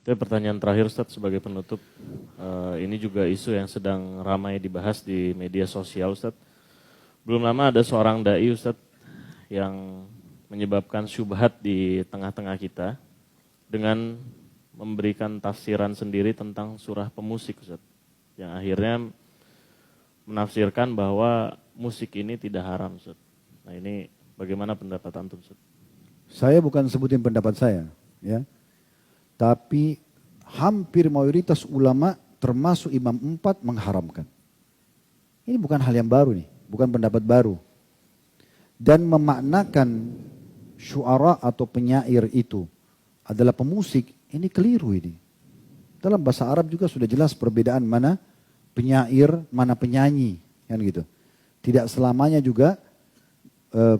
Tapi pertanyaan terakhir Ustadz sebagai penutup, ini juga isu yang sedang ramai dibahas di media sosial Ustadz. Belum lama ada seorang dai Ustadz yang menyebabkan syubhat di tengah-tengah kita dengan memberikan tafsiran sendiri tentang surah pemusik Ustadz. Yang akhirnya menafsirkan bahwa musik ini tidak haram Ustadz. Nah ini bagaimana pendapat antum Ustadz? Saya bukan sebutin pendapat saya, ya. Tapi hampir mayoritas ulama termasuk Imam 4 mengharamkan. Ini bukan hal yang baru nih, bukan pendapat baru. Dan memaknakan syuara atau penyair itu adalah pemusik, ini keliru ini. Dalam bahasa Arab juga sudah jelas perbedaan mana penyair, mana penyanyi, kan gitu. Tidak selamanya juga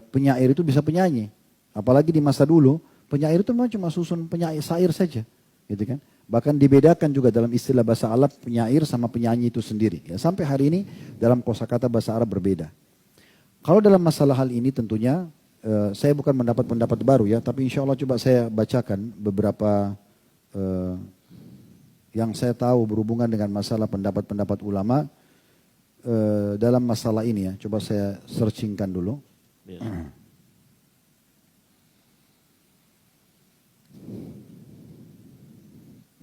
penyair itu bisa penyanyi. Apalagi di masa dulu, penyair itu memang cuma susun penyair syair saja, gitu kan. Bahkan dibedakan juga dalam istilah bahasa Arab penyair sama penyanyi itu sendiri. Ya, sampai hari ini dalam kosakata bahasa Arab berbeda. Kalau dalam masalah hal ini tentunya saya bukan mendapat pendapat baru ya, tapi insya Allah coba saya bacakan beberapa yang saya tahu berhubungan dengan masalah pendapat-pendapat ulama dalam masalah ini ya. Coba saya searchingkan dulu. Ya.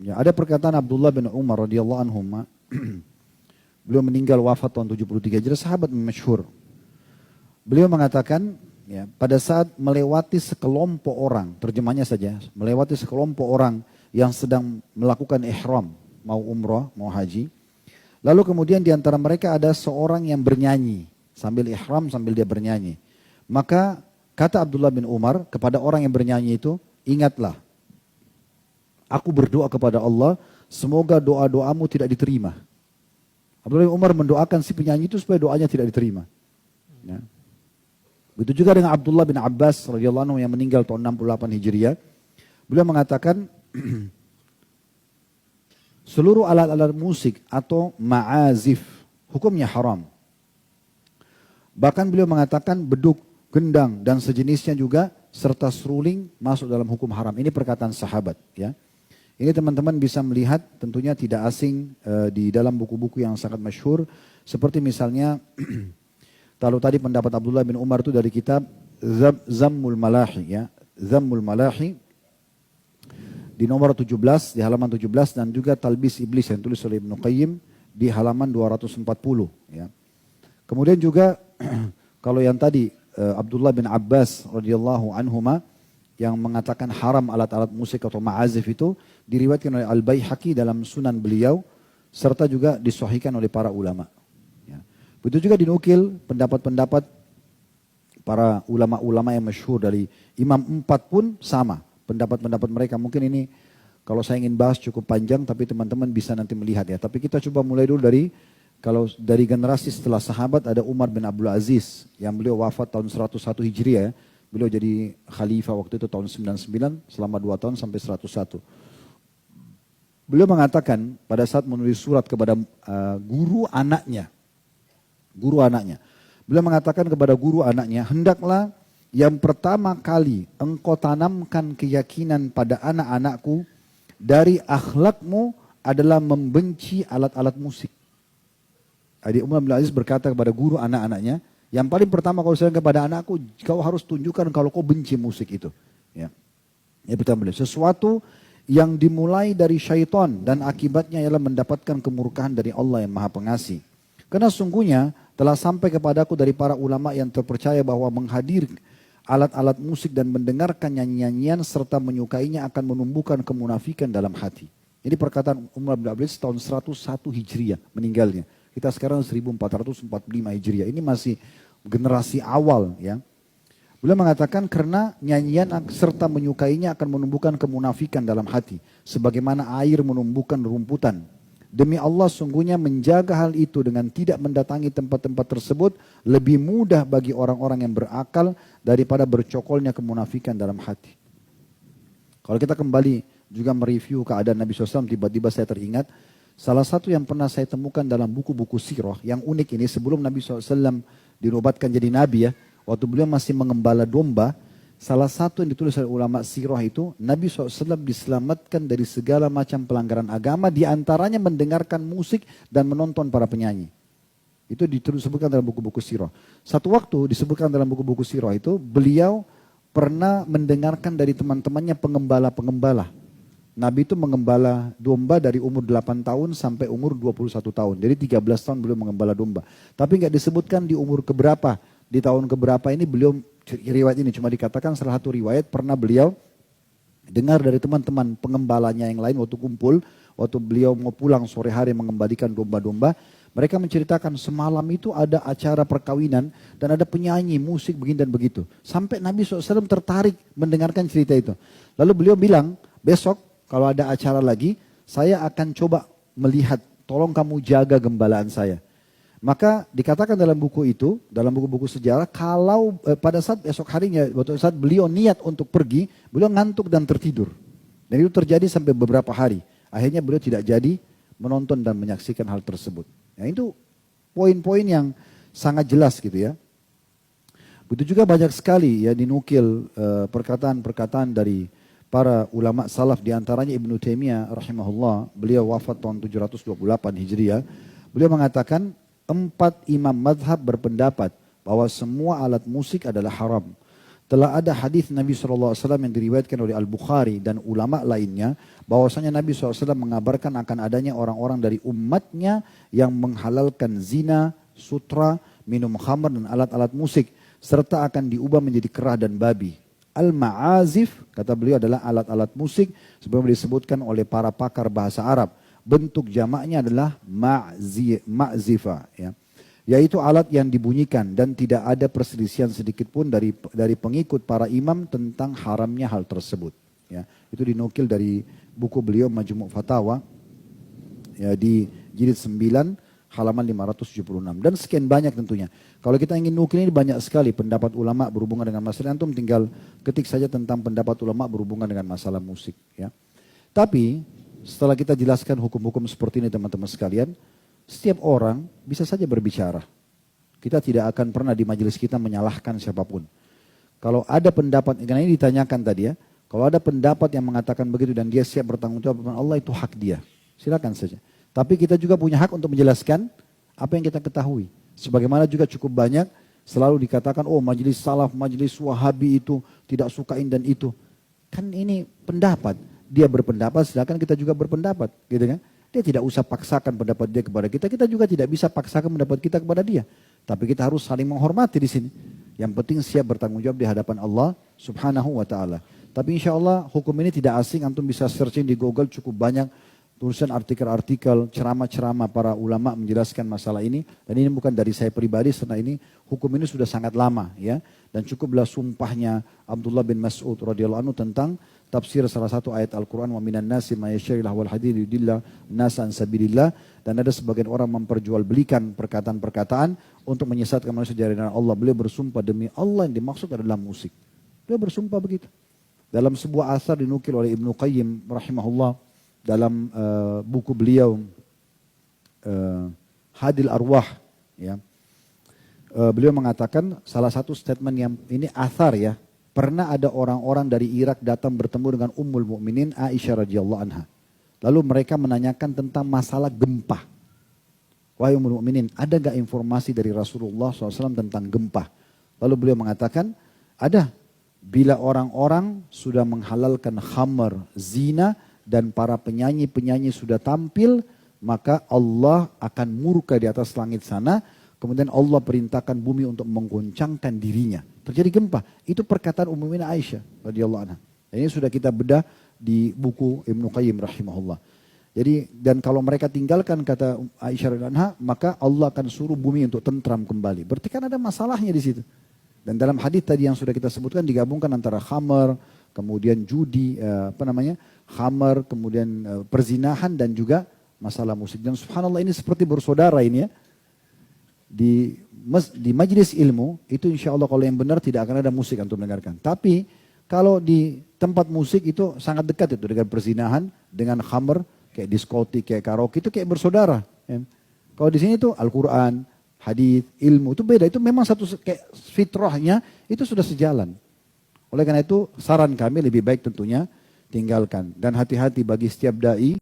Ya, ada perkataan Abdullah bin Umar radhiyallahu anhu. Beliau meninggal wafat tahun 73 Hijriah, sahabat masyhur. Beliau mengatakan, ya, pada saat melewati sekelompok orang, terjemahnya saja, melewati sekelompok orang yang sedang melakukan ihram, mau umrah, mau haji. Lalu kemudian di antara mereka ada seorang yang bernyanyi, sambil ihram, sambil dia bernyanyi. Maka kata Abdullah bin Umar kepada orang yang bernyanyi itu, ingatlah, aku berdoa kepada Allah, semoga doa-doamu tidak diterima. Abdullah bin Umar mendoakan si penyanyi itu supaya doanya tidak diterima. Ya. Begitu juga dengan Abdullah bin Abbas radhiyallahu anhu yang meninggal tahun 68 Hijriah. Beliau mengatakan seluruh alat-alat musik atau ma'azif hukumnya haram. Bahkan beliau mengatakan beduk, gendang dan sejenisnya juga serta seruling masuk dalam hukum haram. Ini perkataan sahabat, ya. Ini teman-teman bisa melihat tentunya tidak asing di dalam buku-buku yang sangat masyhur seperti misalnya kalau tadi pendapat Abdullah bin Umar itu dari kitab Zammul Malahi, ya. Zammul Malahi di nomor 17, di halaman 17 dan juga Talbis Iblis yang tulis oleh Ibnu Qayyim di halaman 240, ya. Kemudian juga kalau yang tadi Abdullah bin Abbas radhiyallahu anhuma yang mengatakan haram alat-alat musik atau ma'azif itu diriwayatkan oleh Al-Baihaqi dalam sunan beliau serta juga disahihkan oleh para ulama. Ya. Begitu juga dinukil pendapat-pendapat para ulama-ulama yang masyhur dari Imam 4 pun sama. Pendapat-pendapat mereka mungkin ini kalau saya ingin bahas cukup panjang tapi teman-teman bisa nanti melihat ya. Tapi kita coba mulai dulu dari kalau dari generasi setelah sahabat ada Umar bin Abdul Aziz yang beliau wafat tahun 101 Hijriah. Beliau jadi khalifah waktu itu tahun 99 selama 2 tahun sampai 101. Beliau mengatakan pada saat menulis surat kepada guru anaknya. Beliau mengatakan kepada guru anaknya, hendaklah yang pertama kali engkau tanamkan keyakinan pada anak-anakku dari akhlakmu adalah membenci alat-alat musik. Jadi Umar bin Aziz berkata kepada guru anak-anaknya, yang paling pertama kalau saya kepada anakku, kau harus tunjukkan kalau kau benci musik itu. Ya. Ya pertama sesuatu yang dimulai dari syaitan dan akibatnya ialah mendapatkan kemurkaan dari Allah yang Maha Pengasih. Karena sungguhnya telah sampai kepadaku dari para ulama yang terpercaya bahwa menghadir alat-alat musik dan mendengarkan nyanyian serta menyukainya akan menumbuhkan kemunafikan dalam hati. Ini perkataan Umar bin Abdul Aziz tahun 101 Hijriah meninggalnya. Kita sekarang 1445 Hijriah. Ini masih generasi awal, ya. Beliau mengatakan karena nyanyian serta menyukainya akan menumbuhkan kemunafikan dalam hati. Sebagaimana air menumbuhkan rumputan. Demi Allah sungguhnya menjaga hal itu dengan tidak mendatangi tempat-tempat tersebut lebih mudah bagi orang-orang yang berakal daripada bercokolnya kemunafikan dalam hati. Kalau kita kembali juga mereview keadaan Nabi SAW, tiba-tiba saya teringat salah satu yang pernah saya temukan dalam buku-buku sirah yang unik ini sebelum Nabi SAW dinobatkan jadi Nabi ya. Waktu beliau masih mengembala domba, salah satu yang ditulis oleh ulama sirah itu, Nabi SAW diselamatkan dari segala macam pelanggaran agama, diantaranya mendengarkan musik dan menonton para penyanyi. Itu disebutkan dalam buku-buku sirah. Satu waktu disebutkan dalam buku-buku sirah itu, beliau pernah mendengarkan dari teman-temannya pengembala-pengembala. Nabi itu mengembala domba dari umur 8 tahun sampai umur 21 tahun. Jadi 13 tahun beliau mengembala domba. Tapi nggak disebutkan di umur keberapa, di tahun keberapa ini beliau, riwayat ini cuma dikatakan salah satu riwayat pernah beliau dengar dari teman-teman pengembalanya yang lain waktu kumpul, waktu beliau mau pulang sore hari mengembalikan domba-domba. Mereka menceritakan semalam itu ada acara perkawinan dan ada penyanyi, musik begini dan begitu. Sampai Nabi SAW tertarik mendengarkan cerita itu. Lalu beliau bilang, besok kalau ada acara lagi, saya akan coba melihat, tolong kamu jaga gembalaan saya. Maka dikatakan dalam buku itu, dalam buku-buku sejarah, kalau pada saat esok harinya, waktu saat beliau niat untuk pergi, beliau ngantuk dan tertidur. Dan itu terjadi sampai beberapa hari. Akhirnya beliau tidak jadi menonton dan menyaksikan hal tersebut. Ya, itu poin-poin yang sangat jelas gitu ya. Begitu juga banyak sekali ya dinukil perkataan-perkataan dari para ulama salaf, diantaranya Ibnu Taimiyah rahimahullah, beliau wafat tahun 728 Hijriah. Beliau mengatakan 4 imam madhab berpendapat bahwa semua alat musik adalah haram. Telah ada hadis Nabi SAW yang diriwayatkan oleh Al-Bukhari dan ulama lainnya, bahwasanya Nabi SAW mengabarkan akan adanya orang-orang dari umatnya yang menghalalkan zina, sutra, minum khamr dan alat-alat musik, serta akan diubah menjadi kerah dan babi. Al-ma'azif, kata beliau, adalah alat-alat musik sebagaimana disebutkan oleh para pakar bahasa Arab. Bentuk jamaknya adalah ma'zifa, ya. Yaitu alat yang dibunyikan, dan tidak ada perselisihan sedikit pun dari pengikut para imam tentang haramnya hal tersebut. Ya, itu dinukil dari buku beliau Majmu' Fatawa, ya, di jilid 9 halaman 576, dan sekian banyak tentunya. Kalau kita ingin nukil ini banyak sekali pendapat ulama berhubungan dengan masalah, antum tinggal ketik saja tentang pendapat ulama berhubungan dengan masalah musik. Ya. Tapi setelah kita jelaskan hukum-hukum seperti ini teman-teman sekalian, setiap orang bisa saja berbicara. Kita tidak akan pernah di majelis kita menyalahkan siapapun. Kalau ada pendapat, karena ini ditanyakan tadi ya, kalau ada pendapat yang mengatakan begitu dan dia siap bertanggung jawab dengan Allah, itu hak dia. Silakan saja. Tapi kita juga punya hak untuk menjelaskan apa yang kita ketahui. Sebagaimana juga cukup banyak selalu dikatakan, oh majelis salaf, majelis wahabi itu tidak sukain dan itu. Kan ini pendapat. Dia berpendapat, silakan kita juga berpendapat, gitu kan? Dia tidak usah paksakan pendapat dia kepada kita, kita juga tidak bisa paksakan pendapat kita kepada dia. Tapi kita harus saling menghormati di sini. Yang penting siap bertanggung jawab di hadapan Allah Subhanahu wa taala. Tapi insya Allah hukum ini tidak asing, antum bisa searching di Google, cukup banyak tulisan artikel-artikel, ceramah-ceramah para ulama menjelaskan masalah ini. Dan ini bukan dari saya pribadi, karena ini hukum ini sudah sangat lama ya. Dan cukuplah sumpahnya Abdullah bin Mas'ud radhiyallahu anhu tentang tafsir salah satu ayat Al-Quran, wa minan nasi ma yashril wal hadid yudillah nasa an sabilillah, dan ada sebagian orang memperjualbelikan perkataan-perkataan untuk menyesatkan manusia dari jalan Allah. Beliau bersumpah demi Allah yang dimaksud adalah musik. Beliau bersumpah begitu. Dalam sebuah asar dinukil oleh Ibnu Qayyim rahimahullah dalam buku beliau Hadil Arwah, ya. Beliau mengatakan salah satu statement yang ini asar ya. Pernah ada orang-orang dari Irak datang bertemu dengan Ummul Mukminin Aisyah radhiyallahu anha. Lalu mereka menanyakan tentang masalah gempa. Wahai Ummul Mukminin, ada gak informasi dari Rasulullah SAW tentang gempa? Lalu beliau mengatakan, ada. Bila orang-orang sudah menghalalkan khamar, zina, dan para penyanyi-penyanyi sudah tampil, maka Allah akan murka di atas langit sana. Kemudian Allah perintahkan bumi untuk menggoncangkan dirinya. Terjadi gempa. Itu perkataan Ummul Mukminin Aisyah radhiyallahu anha. Ini sudah kita bedah di buku Ibnu Qayyim rahimahullah. Jadi, dan kalau mereka tinggalkan kata Aisyah radhiyallahu anha, maka Allah akan suruh bumi untuk tentram kembali. Berarti kan ada masalahnya di situ. Dan dalam hadis tadi yang sudah kita sebutkan digabungkan antara khamar, kemudian judi, khamar, kemudian perzinahan dan juga masalah musik. Dan subhanallah ini seperti bersaudara ini ya. Di majelis ilmu itu insya Allah kalau yang benar tidak akan ada musik untuk mendengarkan. Tapi kalau di tempat musik itu sangat dekat itu dengan perzinahan, dengan khamr, kayak diskotik, kayak karaoke itu kayak bersaudara. Ya. Kalau di sini itu Al-Quran, hadis, ilmu itu beda. Itu memang satu kayak fitrahnya itu sudah sejalan. Oleh karena itu saran kami lebih baik tentunya tinggalkan. Dan hati-hati bagi setiap dai